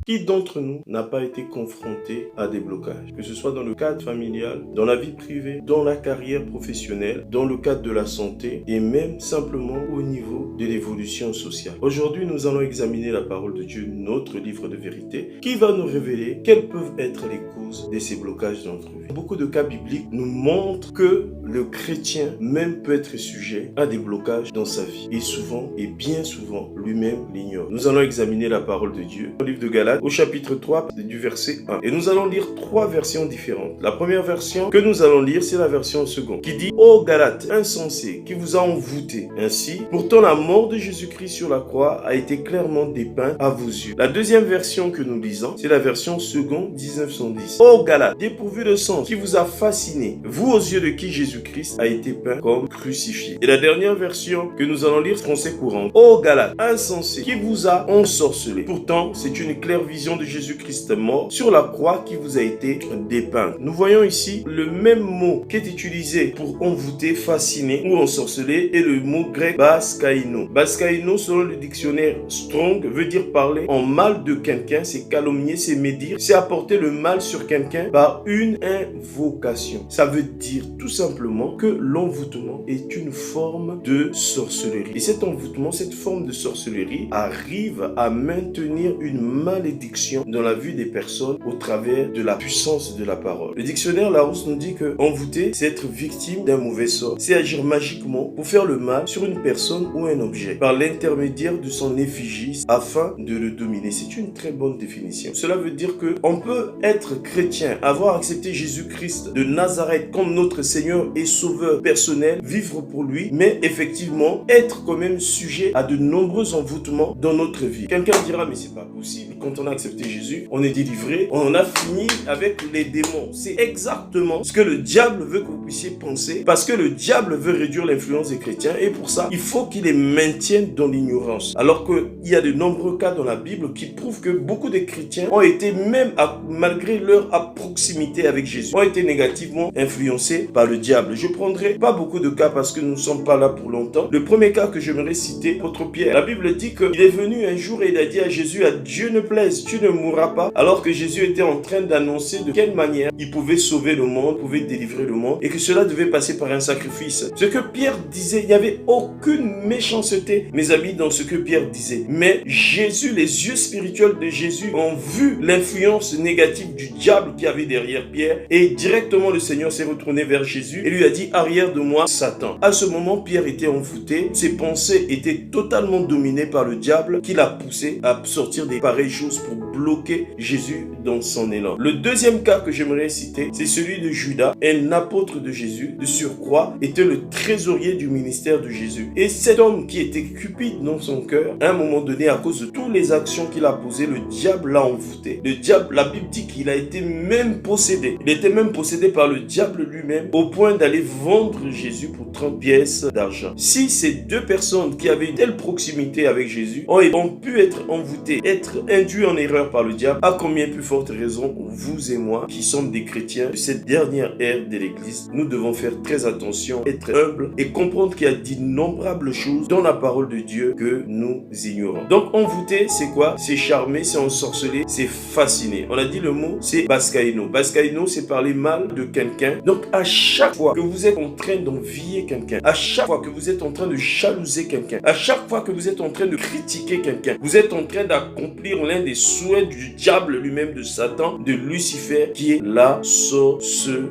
Qui d'entre nous n'a pas été confronté à des blocages? Que ce soit dans le cadre familial, dans la vie privée, dans la carrière professionnelle, dans le cadre de la santé et même simplement au niveau de l'évolution sociale. Aujourd'hui, nous allons examiner la parole de Dieu, notre livre de vérité, qui va nous révéler quelles peuvent être les causes de ces blocages dans notre vie. Beaucoup de cas bibliques nous montrent que le chrétien même peut être sujet à des blocages dans sa vie. Et souvent, et bien souvent, lui-même l'ignore. Nous allons examiner la parole de Dieu au livre de Galates, au chapitre 3, du verset 1. Et nous allons lire trois versions différentes. La première version que nous allons lire, c'est la version seconde, qui dit « Ô Galates, insensés, qui vous a envoûtés. Ainsi, pourtant la mort de Jésus-Christ sur la croix a été clairement dépeinte à vos yeux. » La deuxième version que nous lisons, c'est la version seconde 1910. « Ô Galates, dépourvus de sens, qui vous a fasciné, vous aux yeux de qui Jésus-Christ a été peint comme crucifié. » Et la dernière version que nous allons lire, français courant. « Ô Galates, insensés, qui vous a ensorcelé. Pourtant, c'est une claire vision de Jésus-Christ mort sur la croix qui vous a été dépeinte. » Nous voyons ici le même mot qui est utilisé pour envoûter, fasciner ou ensorceler est le mot grec baskaino. Baskaino, selon le dictionnaire Strong, veut dire parler en mal de quelqu'un, c'est calomnier, c'est médire, c'est apporter le mal sur quelqu'un par une invocation. Ça veut dire tout simplement que l'envoûtement est une forme de sorcellerie. Et cet envoûtement, cette forme de sorcellerie arrive à maintenir une malédiction dans la vie des personnes au travers de la puissance de la parole. Le dictionnaire Larousse nous dit que envoûter, c'est être victime d'un mauvais sort. C'est agir magiquement pour faire le mal sur une personne ou un objet par l'intermédiaire de son effigie afin de le dominer. C'est une très bonne définition. Cela veut dire que on peut être chrétien, avoir accepté Jésus-Christ de Nazareth comme notre Seigneur et Sauveur personnel, vivre pour lui, mais effectivement être quand même sujet à de nombreux envoûtements dans notre vie. Quelqu'un dira mais c'est pas possible, quand on a accepté Jésus, on est délivré, on a fini avec les démons. C'est exactement ce que le diable veut que vous puissiez penser, parce que le diable veut réduire l'influence des chrétiens et pour ça, il faut qu'il les maintienne dans l'ignorance. Alors qu'il y a de nombreux cas dans la Bible qui prouvent que beaucoup de chrétiens ont été, même malgré leur proximité avec Jésus, ont été négativement influencés par le diable. Je prendrai pas beaucoup de cas parce que nous ne sommes pas là pour longtemps. Le premier cas que j'aimerais citer, l'apôtre Pierre. La Bible dit qu'il est venu un jour et il a dit à Jésus, à Dieu ne plaise, tu ne mourras pas, alors que Jésus était en train d'annoncer de quelle manière il pouvait sauver le monde, pouvait délivrer le monde et que cela devait passer par un sacrifice. Ce que Pierre disait, il n'y avait aucune méchanceté, mes amis, dans ce que Pierre disait. Mais Jésus, les yeux spirituels de Jésus ont vu l'influence négative du diable qui avait derrière Pierre et directement le Seigneur s'est retourné vers Jésus et lui a dit, arrière de moi, Satan. À ce moment, Pierre était envoûté, ses pensées étaient totalement dominées par le diable qui l'a poussé à sortir des pareilles choses pour bloquer Jésus dans son élan. Le deuxième cas que j'aimerais citer, c'est celui de Judas, un apôtre de Jésus, de surcroît, était le trésorier du ministère de Jésus. Et cet homme qui était cupide dans son cœur, à un moment donné, à cause de toutes les actions qu'il a posées, le diable l'a envoûté. Le diable, la Bible dit qu'il a été même possédé. Il était même possédé par le diable lui-même, au point d'aller vendre Jésus pour 30 pièces d'argent. Si ces deux personnes qui avaient une telle proximité avec Jésus ont pu être envoûtées, être induits en erreur par le diable, à combien plus forte raison vous et moi, qui sommes des chrétiens de cette dernière ère de l'Église, nous devons faire très attention, être humbles et comprendre qu'il y a d'innombrables choses dans la parole de Dieu que nous ignorons. Donc envoûter, c'est quoi? C'est charmer, c'est ensorceler, c'est fasciner. On a dit le mot, c'est baskaino. Baskaino, c'est parler mal de quelqu'un. Donc à chaque fois que vous êtes en train d'envier quelqu'un, à chaque fois que vous êtes en train de jalouser quelqu'un, à chaque fois que vous êtes en train de critiquer quelqu'un, vous êtes en train d'accomplir l'un des souhaits du diable lui-même, de Satan, de Lucifer, qui est la sorcellerie.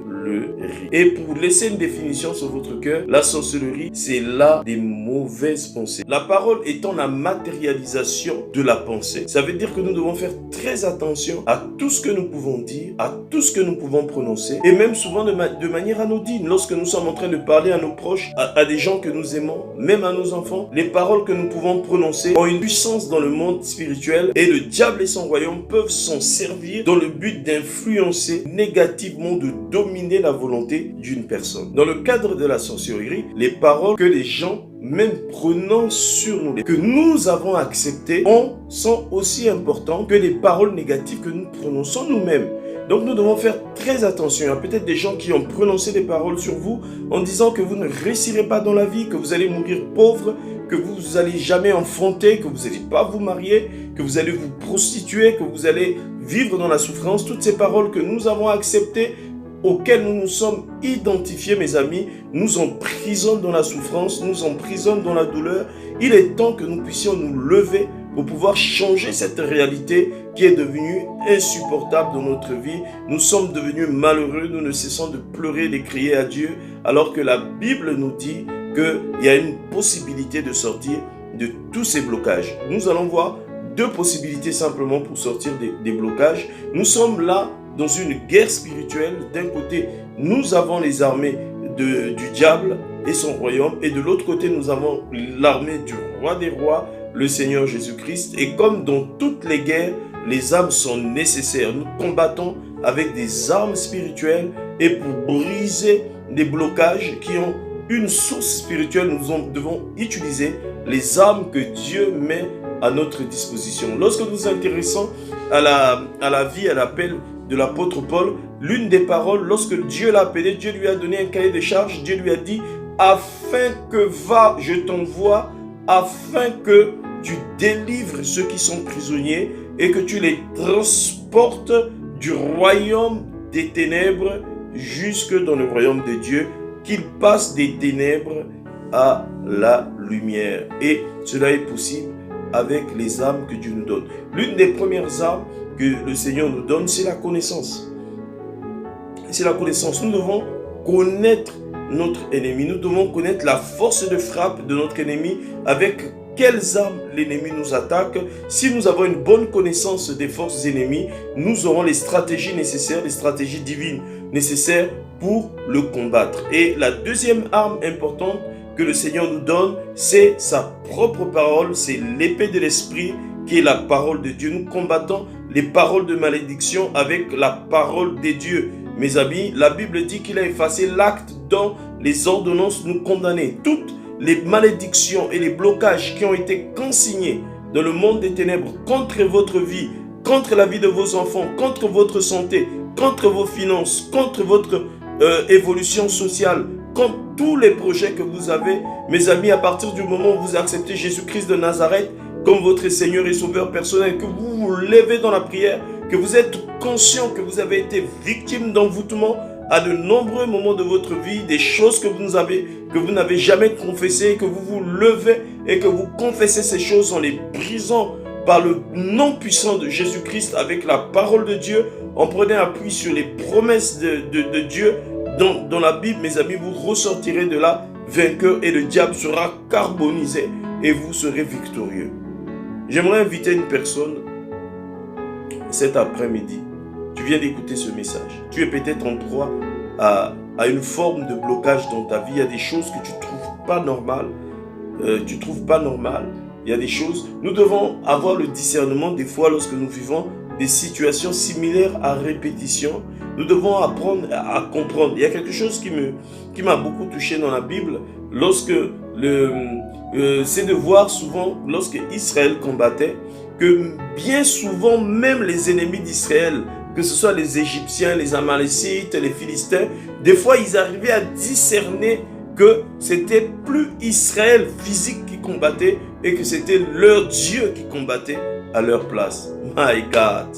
Et pour laisser une définition sur votre cœur, la sorcellerie, c'est là des mauvaises pensées. La parole étant la matérialisation de la pensée. Ça veut dire que nous devons faire très attention à tout ce que nous pouvons dire, à tout ce que nous pouvons prononcer, et même souvent de manière anodine. Lorsque nous sommes en train de parler à nos proches, à des gens que nous aimons, même à nos enfants, les paroles que nous pouvons prononcer ont une puissance dans le monde spirituel et le diable et son royaume peuvent s'en servir dans le but d'influencer négativement, de dominer la volonté d'une personne. Dans le cadre de la sorcellerie, les paroles que les gens même prononcent sur nous, que nous avons acceptées, sont aussi importantes que les paroles négatives que nous prononçons nous-mêmes. Donc nous devons faire très attention. Il y a peut-être des gens qui ont prononcé des paroles sur vous en disant que vous ne réussirez pas dans la vie, que vous allez mourir pauvre, que vous n'allez jamais enfanter, que vous n'allez pas vous marier, que vous allez vous prostituer, que vous allez vivre dans la souffrance. Toutes ces paroles que nous avons acceptées, auxquelles nous nous sommes identifiés, mes amis, nous emprisonnent dans la souffrance, nous emprisonnent dans la douleur. Il est temps que nous puissions nous lever pour pouvoir changer cette réalité qui est devenue insupportable dans notre vie. Nous sommes devenus malheureux, nous ne cessons de pleurer, de crier à Dieu, alors que la Bible nous dit qu'il y a une possibilité de sortir de tous ces blocages. Nous allons voir deux possibilités simplement pour sortir des blocages. Nous sommes là dans une guerre spirituelle. D'un côté, nous avons les armées du diable et son royaume, et de l'autre côté, nous avons l'armée du roi des rois, le Seigneur Jésus-Christ. Et comme dans toutes les guerres, les armes sont nécessaires. Nous combattons avec des armes spirituelles, et pour briser des blocages qui ont une source spirituelle, nous devons utiliser les armes que Dieu met à notre disposition. Lorsque nous nous intéressons à la vie, à l'appel de l'apôtre Paul, l'une des paroles, lorsque Dieu l'a appelé, Dieu lui a donné un cahier de charges, Dieu lui a dit, afin que va, je t'envoie, afin que tu délivres ceux qui sont prisonniers et que tu les transportes du royaume des ténèbres jusque dans le royaume de Dieu, qu'ils passent des ténèbres à la lumière. Et cela est possible avec les armes que Dieu nous donne. L'une des premières armes que le Seigneur nous donne, c'est la connaissance. C'est la connaissance. Nous devons connaître notre ennemi. Nous devons connaître la force de frappe de notre ennemi, avec quelles armes l'ennemi nous attaque. Si nous avons une bonne connaissance des forces ennemies, nous aurons les stratégies nécessaires, les stratégies divines nécessaires pour le combattre. Et la deuxième arme importante que le Seigneur nous donne, c'est sa propre parole, c'est l'épée de l'esprit qui est la parole de Dieu. Nous combattons les paroles de malédiction avec la parole de Dieu. Mes amis, la Bible dit qu'il a effacé l'acte dont les ordonnances nous condamnaient. Toutes les malédictions et les blocages qui ont été consignés dans le monde des ténèbres contre votre vie, contre la vie de vos enfants, contre votre santé, contre vos finances, contre votre évolution sociale, contre tous les projets que vous avez, mes amis, à partir du moment où vous acceptez Jésus-Christ de Nazareth comme votre Seigneur et Sauveur personnel, que vous vous levez dans la prière, que vous êtes conscient que vous avez été victime d'envoûtement à de nombreux moments de votre vie, des choses que vous n'avez jamais confessées, que vous vous levez et que vous confessez ces choses en les brisant par le nom puissant de Jésus-Christ avec la parole de Dieu, en prenant appui sur les promesses de Dieu dans la Bible, mes amis, vous ressortirez de là vainqueur et le diable sera carbonisé et vous serez victorieux. J'aimerais inviter une personne cet après-midi. Tu viens d'écouter ce message. Tu es peut-être en proie à une forme de blocage dans ta vie. Il y a des choses que tu ne trouves pas normales. Il y a des choses. Nous devons avoir le discernement des fois lorsque nous vivons des situations similaires à répétition. Nous devons apprendre à comprendre. Il y a quelque chose qui m'a beaucoup touché dans la Bible. C'est de voir souvent, lorsque Israël combattait, que bien souvent, même les ennemis d'Israël, que ce soit les Égyptiens, les Amalécites, les Philistins, des fois ils arrivaient à discerner que c'était plus Israël physique qui combattait et que c'était leur Dieu qui combattait à leur place. My God!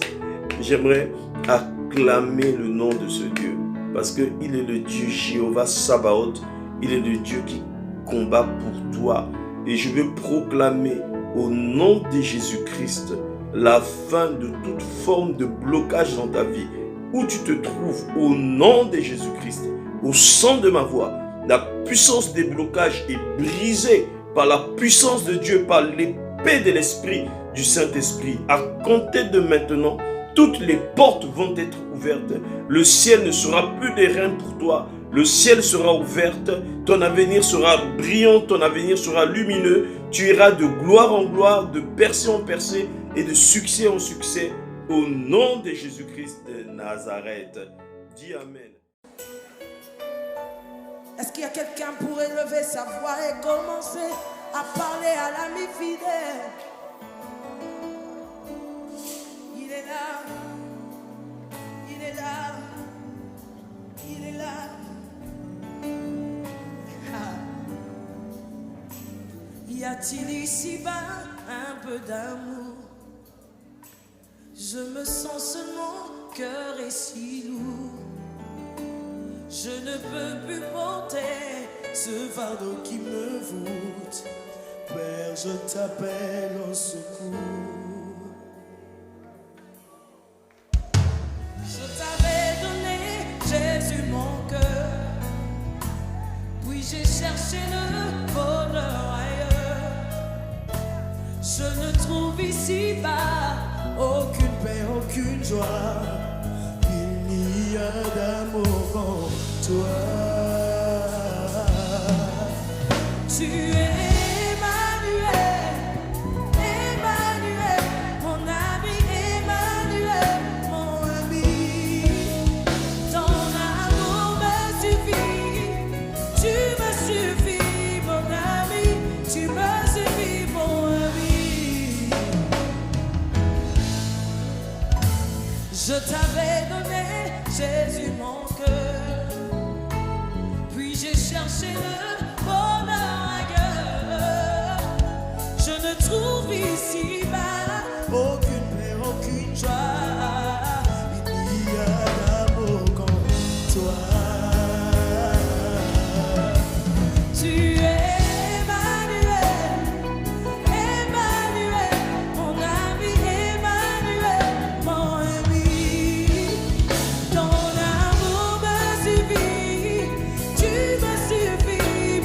J'aimerais acclamer le nom de ce Dieu parce qu'il est le Dieu Jéhovah Sabaoth. Il est le Dieu qui combat pour toi. Et je veux proclamer au nom de Jésus-Christ la fin de toute forme de blocage dans ta vie. Où tu te trouves, au nom de Jésus-Christ, au son de ma voix, la puissance des blocages est brisée par la puissance de Dieu, par l'épée de l'Esprit, du Saint-Esprit. À compter de maintenant, toutes les portes vont être ouvertes. Le ciel ne sera plus des reins pour toi. Le ciel sera ouvert, ton avenir sera brillant, ton avenir sera lumineux. Tu iras de gloire en gloire, de percée en percée et de succès en succès. Au nom de Jésus-Christ de Nazareth. Dis Amen. Est-ce qu'il y a quelqu'un qui pourrait lever sa voix et commencer à parler à l'ami fidèle? Il est là, il est là, il est là. Y a-t-il ici-bas un peu d'amour? Je me sens seulement, cœur est si lourd. Je ne peux plus porter ce fardeau qui me voûte. Père, je t'appelle au secours. Je t'avais donné, Jésus, mon cœur. Puis j'ai cherché le bonheur ailleurs. Je ne trouve ici-bas aucune paix, aucune joie. Il n'y a d'amour qu'en toi. Tu es Emmanuel, Emmanuel, mon ami, Emmanuel, mon ami. Ton amour me suffit, tu me suffis, mon ami, tu me suffis, mon ami. Je t'avais donné, Jésus, mon cœur. Puis j'ai cherché le bonheur ailleurs. Je ne trouve ici-bas aucune paix, aucune joie. Il n'y a d'amour qu'en toi. Tu es Emmanuel, Emmanuel, mon ami, Emmanuel, mon ami. Ton amour me suffit, tu me suffis,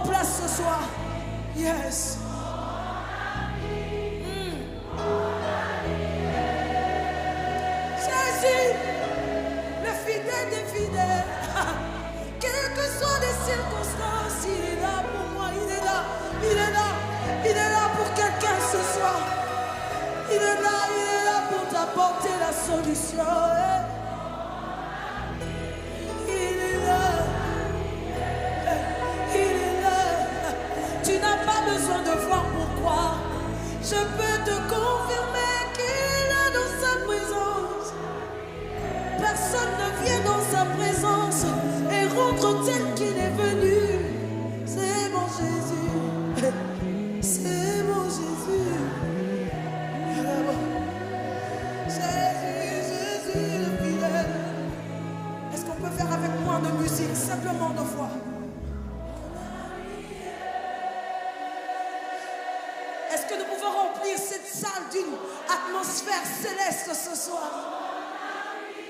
place ce soir. Yes. Jésus, le fidèle des fidèles. Quelles que soient les circonstances, il est là pour moi, il est là, il est là, il est là pour quelqu'un ce soir. Il est là pour t'apporter la solution. Il est là, il est là. Tu n'as pas besoin de voir pourquoi. Je peux te confirmer qu'il est là dans sa présence. Personne ne vient dans sa présence et rentre tel qu'il est venu. C'est mon Jésus, c'est mon Jésus. Jésus, Jésus le fidèle. Est-ce qu'on peut faire avec moins de musique, simplement de foi? Est-ce que nous pouvons remplir cette salle d'une atmosphère céleste ce soir?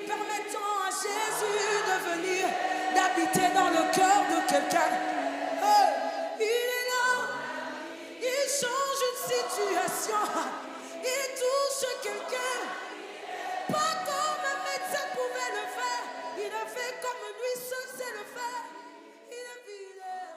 Permettant à Jésus de venir, d'habiter dans le cœur de quelqu'un. Il est là, il change une situation, il touche quelqu'un. Pas comme un médecin pouvait le faire, il a fait comme lui seul sait le faire. Il est fidèle.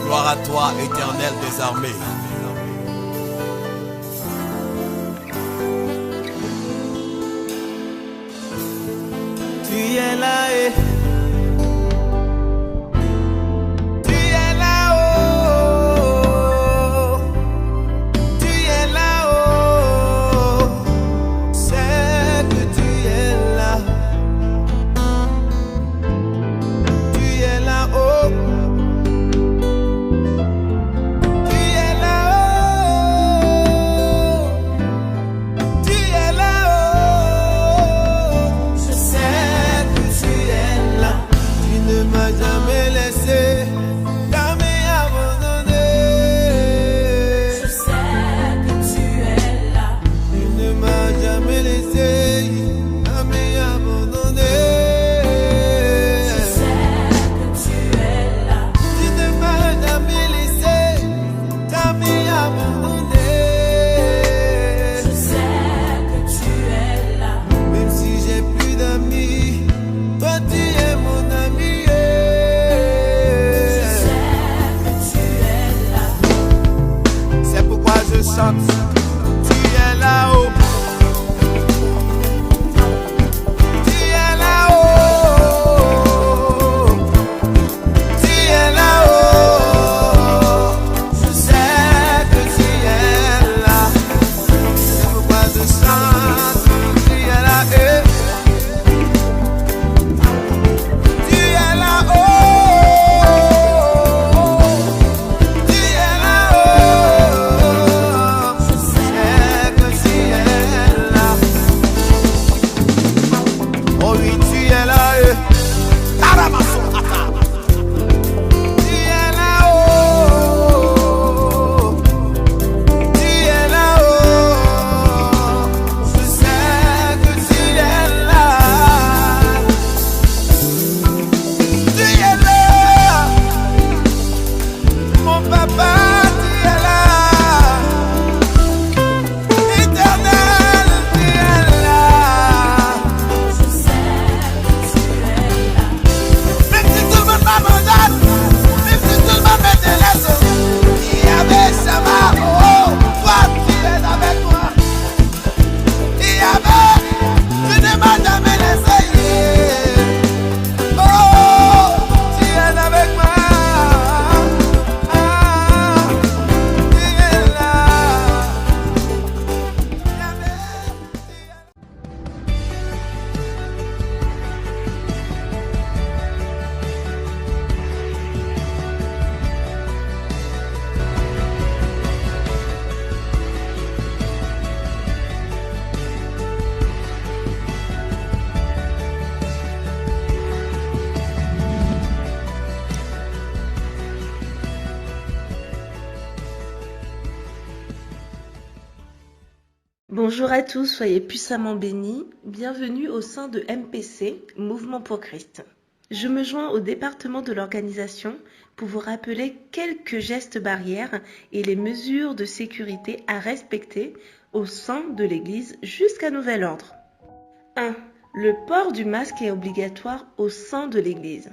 Gloire à toi, Éternel des armées. Tu es là et Tu es là-haut. Tu es là-haut. C'est que tu es là. Tu es là-haut. Tu es là-haut. Tu es là-haut. Je sais que tu es Bonjour à tous, soyez puissamment bénis. Bienvenue au sein de MPC, Mouvement pour Christ. Je me joins au département de l'organisation pour vous rappeler quelques gestes barrières et les mesures de sécurité à respecter au sein de l'Église jusqu'à nouvel ordre. 1. Le port du masque est obligatoire au sein de l'Église.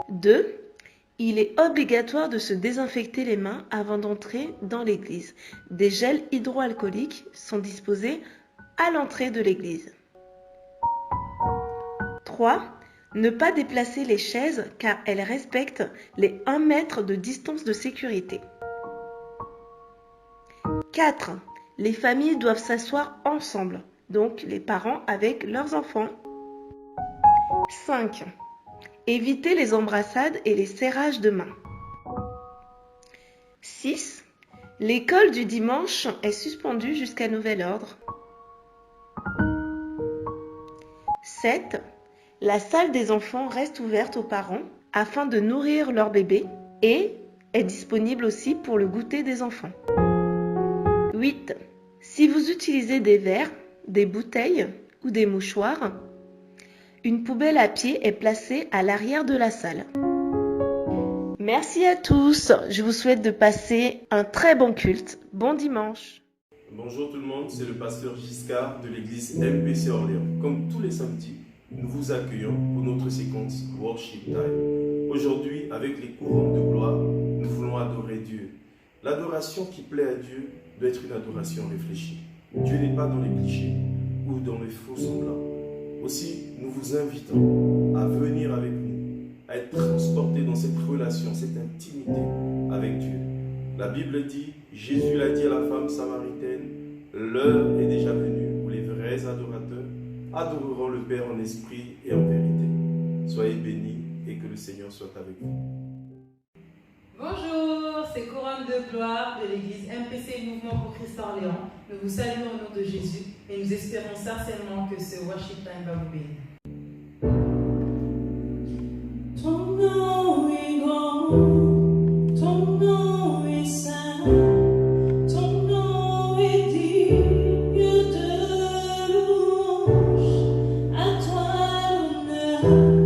2. Il est obligatoire de se désinfecter les mains avant d'entrer dans l'église. Des gels hydroalcooliques sont disposés à l'entrée de l'église. 3. Ne pas déplacer les chaises car elles respectent les 1 mètre de distance de sécurité. 4. Les familles doivent s'asseoir ensemble, donc les parents avec leurs enfants. 5. Évitez les embrassades et les serrages de main. 6. L'école du dimanche est suspendue jusqu'à nouvel ordre. 7. La salle des enfants reste ouverte aux parents afin de nourrir leur bébé et est disponible aussi pour le goûter des enfants. 8. Si vous utilisez des verres, des bouteilles ou des mouchoirs, une poubelle à pied est placée à l'arrière de la salle. Merci à tous. Je vous souhaite de passer un très bon culte. Bon dimanche. Bonjour tout le monde, c'est le pasteur Giscard de l'église MPC Orléans. Comme tous les samedis, nous vous accueillons pour notre séquence Worship Time. Aujourd'hui, avec les couronnes de gloire, nous voulons adorer Dieu. L'adoration qui plaît à Dieu doit être une adoration réfléchie. Dieu n'est pas dans les clichés ou dans les faux semblants. Aussi, nous vous invitons à venir avec nous, à être transportés dans cette relation, cette intimité avec Dieu. La Bible dit, Jésus l'a dit à la femme samaritaine, l'heure est déjà venue où les vrais adorateurs adoreront le Père en esprit et en vérité. Soyez bénis et que le Seigneur soit avec vous. Bonjour, c'est Couronne de gloire de l'église MPC Mouvement pour Christ Orléans. Nous vous saluons au nom de Jésus et nous espérons sincèrement que ce worship time va vous bénir. Ton nom est grand, ton nom est saint, ton nom est digne de louange. À toi l'honneur.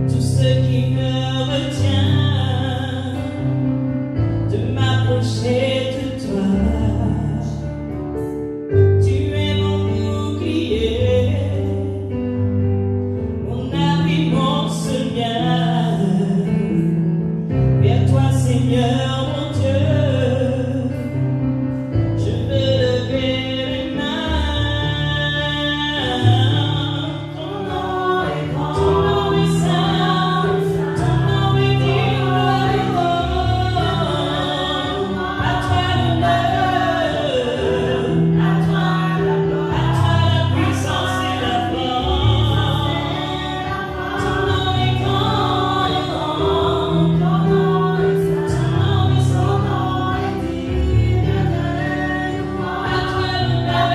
tout ce qui me retient de m'approcher de toi. Tu es mon bouclier, mon abri, mon seul bien. Vers toi, Seigneur, mon Dieu, je veux lever les mains. Ton nom est grand, ton nom est saint, ton nom est digne. À toi l'honneur, à toi la gloire, à toi la puissance et la force. Ton nom est grand, ton nom est saint, ton nom est digne de louange. À toi l'honneur,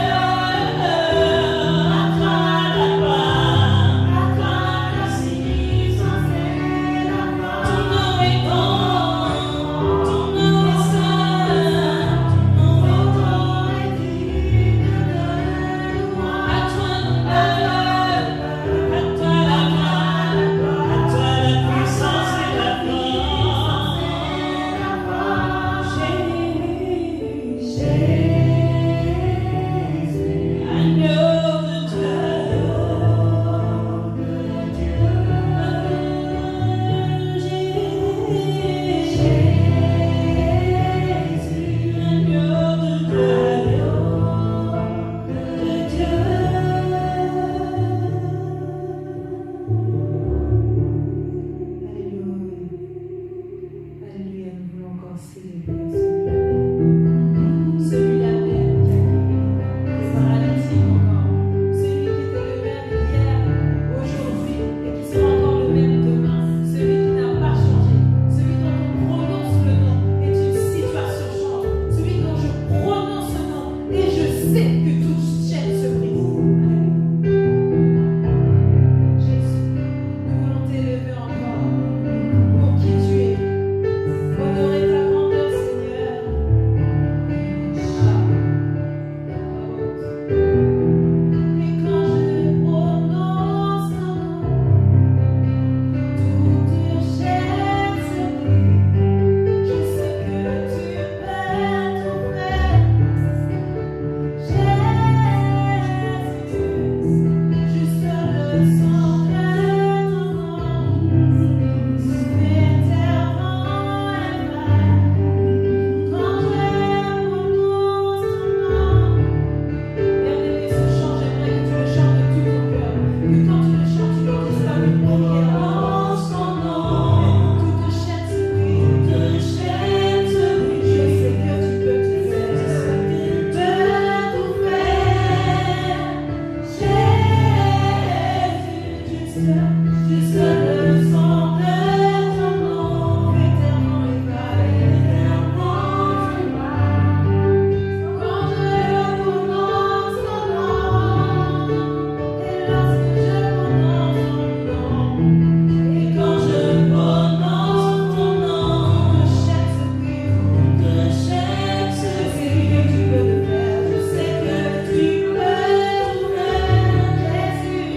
à toi la gloire, à toi la puissance et la force. Ton nom est grand, ton nom est saint, ton nom est digne de louange. À toi l'honneur, à toi la gloire, à toi la puissance et la force. Jésus, agneau de Dieu, Alléluia, nous voulons encore célébrer celui-là même qui a guéri les paralytiques encore, celui qui était le même hier, aujourd'hui et qui sera encore le même demain, celui qui n'a pas changé, celui dont on prononce le nom et une situation change, celui dont je prononce le nom et je sais que toute chaîne se brise. Jésus, nous voulons t'élever encore pour qui tu es. Honorer ta grandeur, Seigneur. Et quand je prononce ton nom, toute chaîne se brise. Je sais que tu peux tout faire. Jésus, juste le son de ton nom, fait tellement élevé. Quand je prononce ton nom, bien-aimé, ce chant, j'aimerais que tu le chantes de tout ton cœur. Que quand tu le chantes, tu leur dises comme une prière. Prononce ton nom, toute chaîne se brise, toute chaîne se brise. Je sais que tu peux tout faire, tu peux tout faire. Jésus, juste le son de ton nom, éternellement élevé, éternellement élevé. Quand je prononce ton nom, et lorsque je prononce ton nom, et quand je prononce ton nom, toute chaîne se brise, toute chaîne se brise. Je sais que tu peux le faire, je sais que tu peux tout faire. Jésus,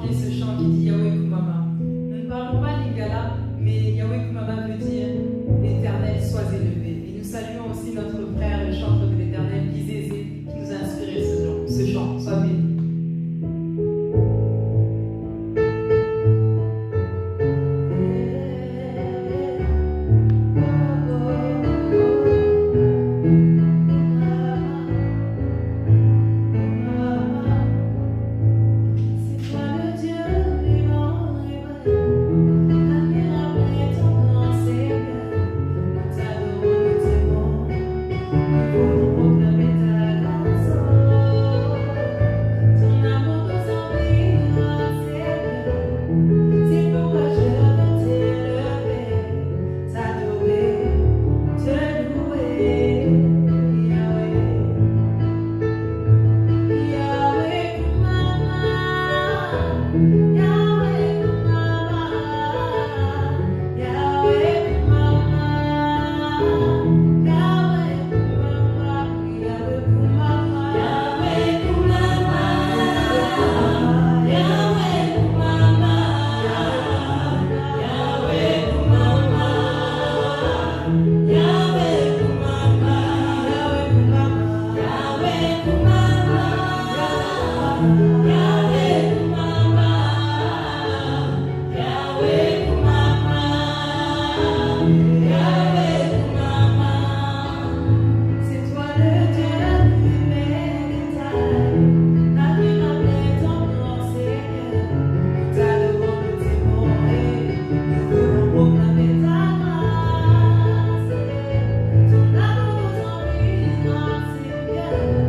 chanter ce chant qui dit Yahweh Kumama. Nous ne parlons pas lingala, mais Yahweh Kumama veut dire l'Éternel soit élevé. Et nous saluons aussi notre frère, le chanteur de l'Éternel, Gizézé, qui nous a inspiré ce chant. Sois béni.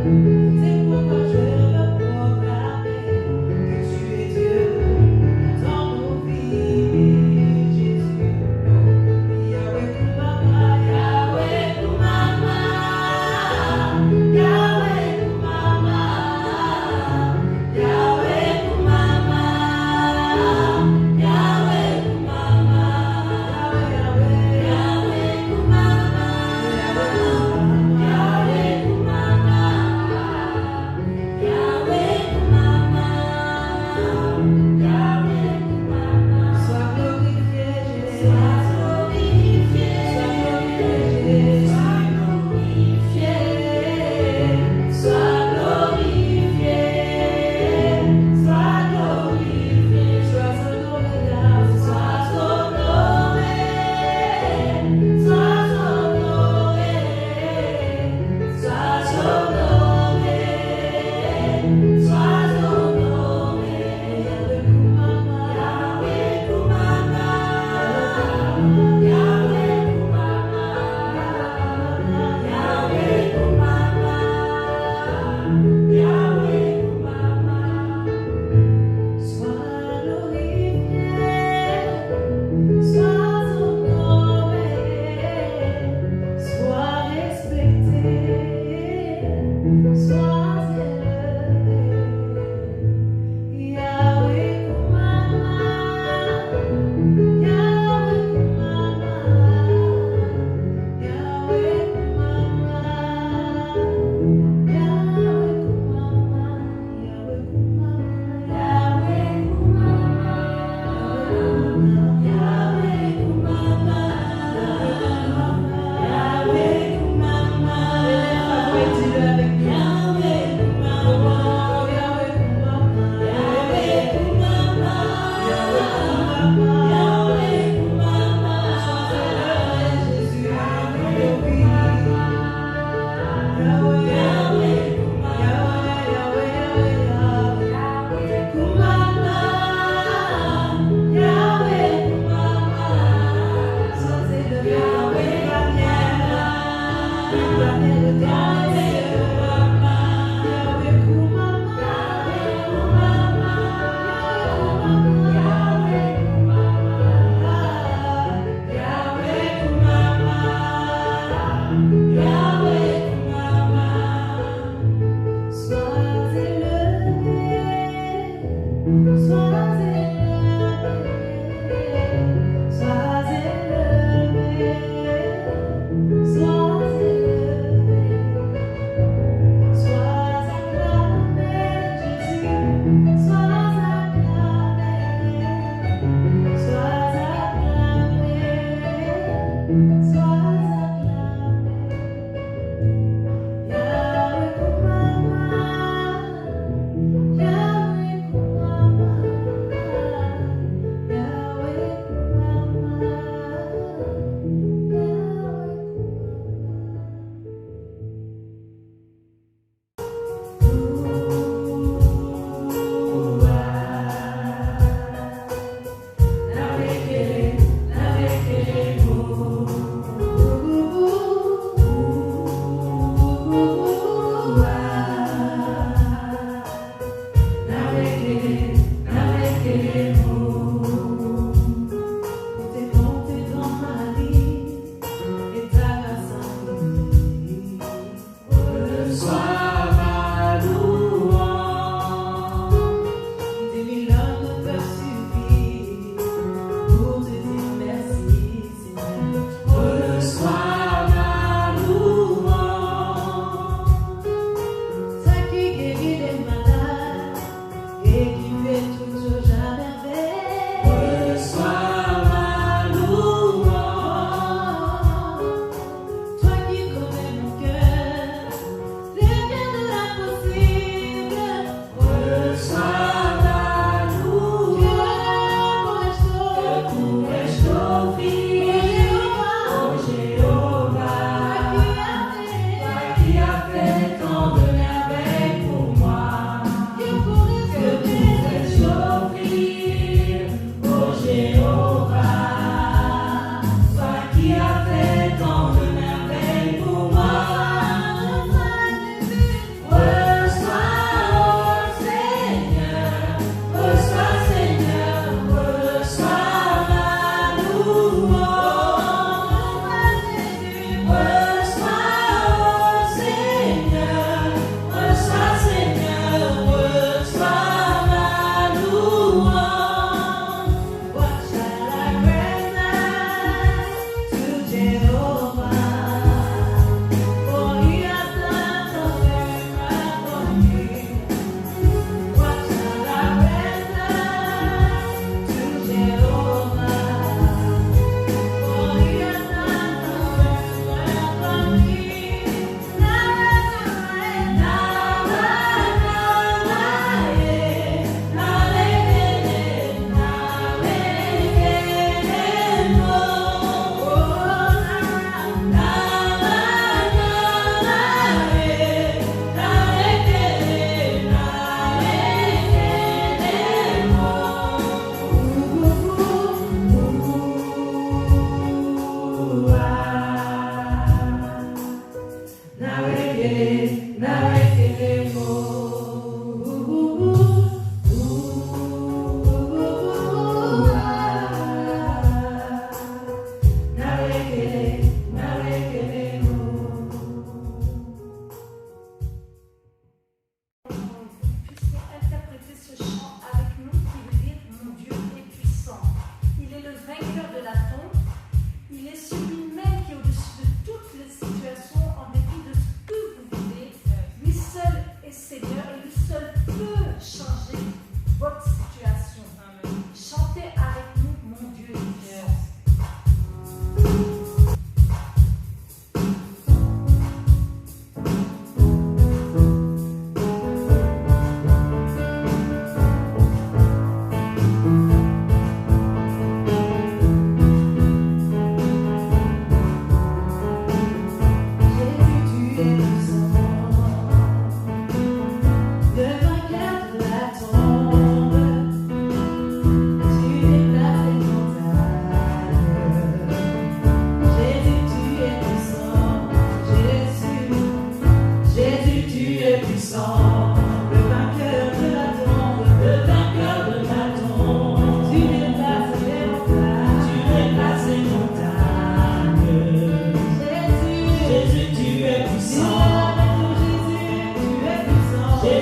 C'est pourquoi je veux proclamer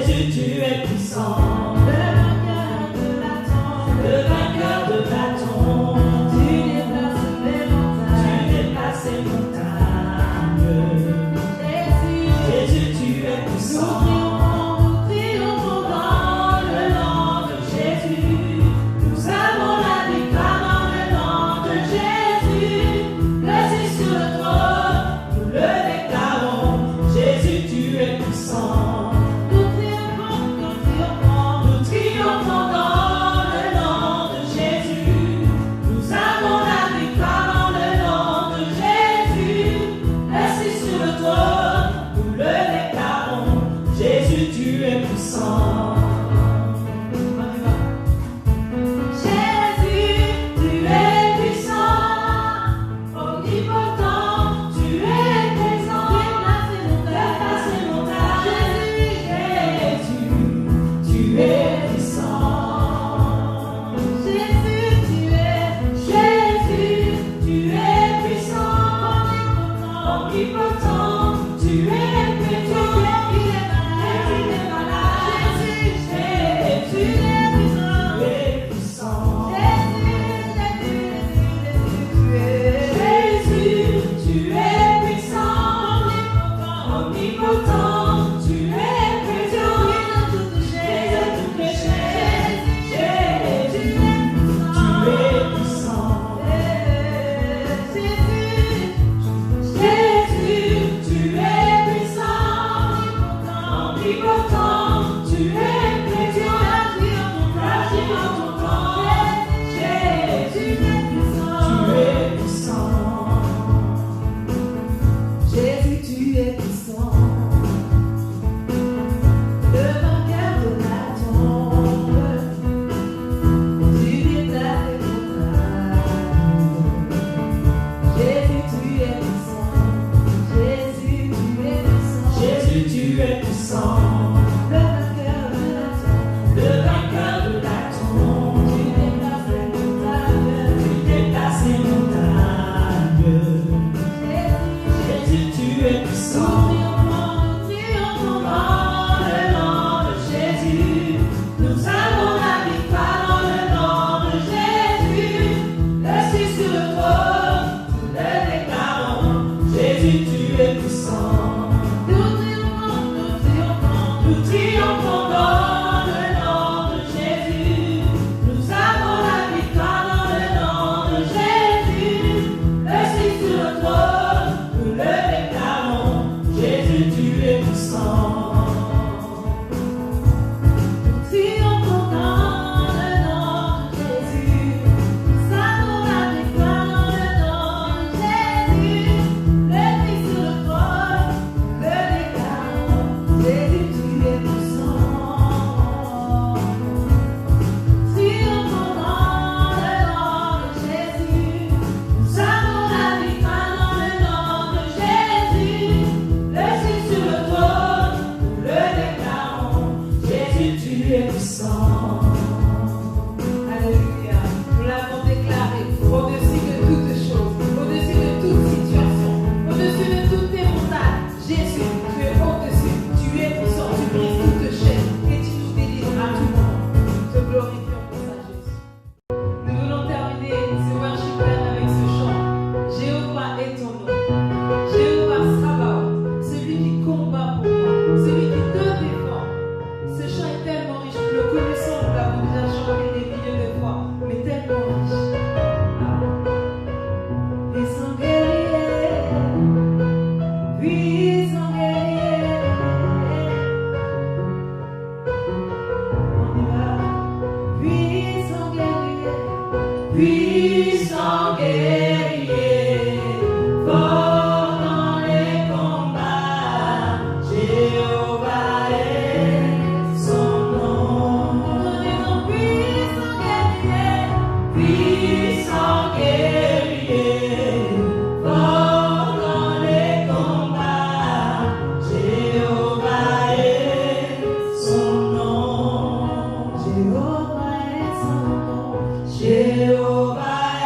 Jésus, tu es puissant. Le vainqueur de bâton, tu déplaces les montagnes. Jésus, tu es puissant. Nous triomphons dans le nom de Jésus. Nous avons la victoire dans le nom de Jésus. Placé sur le trône, nous le déclarons. Jésus, tu es puissant. Nous triomphons dans le nom de Jésus. Nous avons la victoire dans le nom de Jésus. Assis sur le trône, nous le déclarons. Jésus, tu es puissant. Jésus, tu es puissant. Omnipotent, tu es présent. Déplace les montagnes. Jésus, tu es puissant. Jésus, tu es puissant. Omnipotent, tu es présent. Il est malade. Jésus, tu es puissant. Jésus, tu es puissant. Omnipotent, tu es présent. Jésus, tu es puissant. Jésus, tu es puissant. Omnipotent, tu es présent. Agis en ton temps. Jésus, tu es puissant. Jésus, tu es puissant. Le vainqueur de la tombe, tu déplaces les montagnes. Jésus, tu es puissant. Jésus, tu es puissant. Jésus, tu es puissant. Le vainqueur de la tombe, le vainqueur de la tombe, tu déplaces les montagnes. Tu déplaces les montagnes. Jésus, tu es puissant. Nous triomphons dans le nom de Jésus. Nous avons la victoire dans le nom de Jésus. Assis sur le trône, nous le déclarons. Jésus, tu es puissant. Nous triomphons dans le nom de Jésus. Nous avons la victoire dans le nom de Jésus. Assis sur le trône, nous le déclarons. Jésus, tu es puissant. Nous triomphons dans le nom de Jésus. Nous avons la victoire dans le nom de Jésus. Assis sur le trône, nous le déclarons. Jésus, tu es puissant. Triomphons dans le nom de Jésus. Nous avons la victoire dans le nom de Jésus. Assis sur le trône, nous le déclarons. Jésus, tu es puissant. Alléluia. Nous l'avons déclaré au-dessus de toute chose, au-dessus de toute situation, au-dessus de toutes tes montagnes. Jésus, tu es au-dessus, tu es puissant, tu brises toute chaîne et tu nous délivres à tout moment. Te glorifions pour ça, Jésus. Nous voulons terminer ce worship avec ce chant. Jéhovah est ton nom. Jéhovah Sabaoth, celui qui combat pour moi, celui qui te défend. Ce chant est tellement riche, nous le connaissons, nous l'avons déjà chanté des milliers de fois, mais tellement riche. Puissant guerrier, puissant guerrier. On y va. Puissant guerrier, puissant guerrier, fort dans les combats. Jéhovah est son nom. Puissant guerrier, puissant guerrier, fort dans les combats. Jéhovah est son nom. Jéhovah est son nom. Jéhovah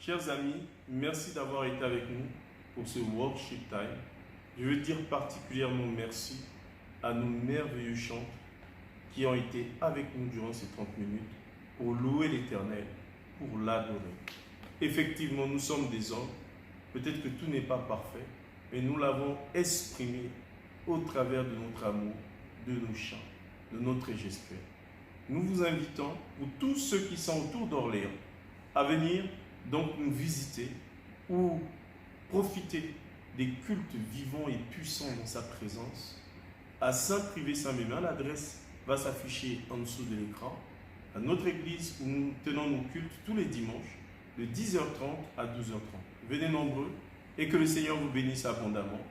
Chers amis, merci d'avoir été avec nous pour ce worship time. Je veux dire particulièrement merci à nos merveilleux chants qui ont été avec nous durant ces 30 minutes pour louer l'Éternel, pour l'adorer. Effectivement, nous sommes des hommes, peut-être que tout n'est pas parfait, mais nous l'avons exprimé au travers de notre amour, de nos chants, de notre gestuelle. Nous vous invitons, pour tous ceux qui sont autour d'Orléans, à venir donc nous visiter ou profiter des cultes vivants et puissants dans sa présence à Saint-Privé-Saint-Mémin. L'adresse va s'afficher en dessous de l'écran. À notre église où nous tenons nos cultes tous les dimanches de 10h30 à 12h30. Venez nombreux et que le Seigneur vous bénisse abondamment.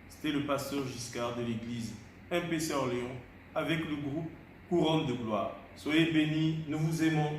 C'était le pasteur Giscard de l'église MPC Orléans avec le groupe Couronne de gloire. Soyez bénis, nous vous aimons.